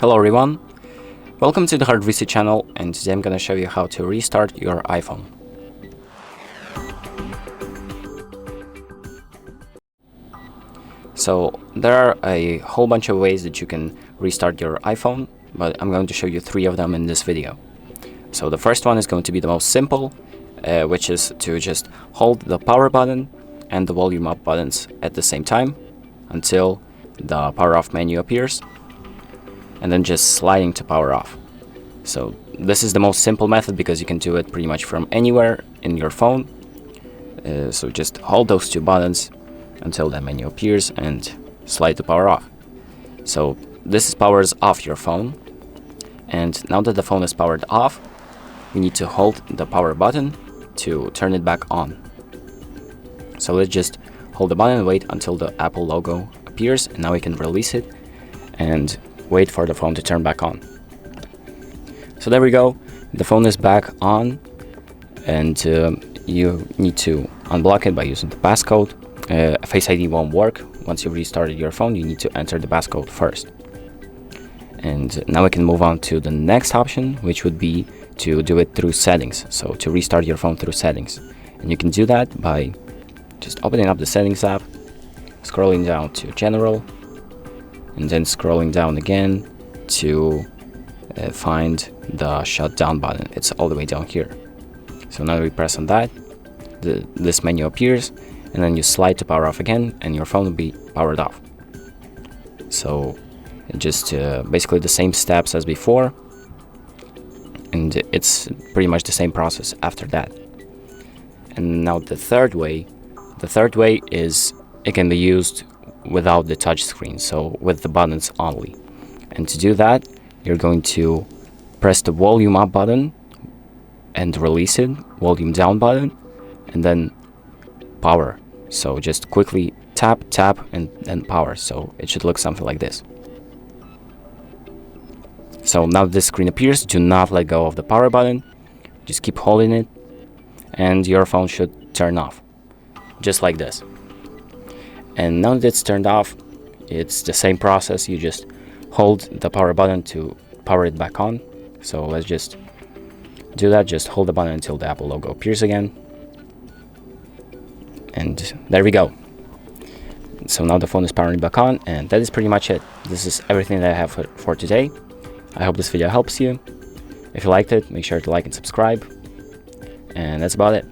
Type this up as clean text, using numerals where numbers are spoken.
Hello everyone, welcome to the HardReset channel, and today I'm gonna show you how to restart your iPhone. So there are a whole bunch of ways that you can restart your iPhone, but I'm going to show you 3 of them in this video. So the first one is going to be the most simple, which is to just hold the power button and the volume up buttons at the same time until the power off menu appears, and then just sliding to power off. So this is the most simple method because you can do it pretty much from anywhere in your phone. So just hold those 2 buttons until the menu appears and slide to power off. So this powers off your phone, and now that the phone is powered off, we need to hold the power button to turn it back on. So let's just hold the button and wait until the Apple logo appears, and now we can release it and wait for the phone to turn back on. So there we go, the phone is back on, and you need to unblock it by using the passcode. Face ID won't work. Once you've restarted your phone, you need to enter the passcode first. And now we can move on to the next option, which would be to do it through settings. So to restart your phone through settings, and you can do that by just opening up the settings app, scrolling down to general, and then scrolling down again to find the shutdown button. It's all the way down here. So now we press on that, this menu appears, and then you slide to power off again, and your phone will be powered off. So just basically the same steps as before, and it's pretty much the same process after that. And now the third way is it can be used without the touch screen, so with the buttons only. And to do that, you're going to press the volume up button and release it, volume down button, and then power. So just quickly tap, and then power. So it should look something like this. So now this screen appears. Do not let go of the power button, just keep holding it, and your phone should turn off, just like this. And now that it's turned off, it's the same process. You just hold the power button to power it back on. So let's just do that. Just hold the button until the Apple logo appears again. And there we go. So now the phone is powering back on, and that is pretty much it. This is everything that I have for today. I hope this video helps you. If you liked it, make sure to like and subscribe. And that's about it.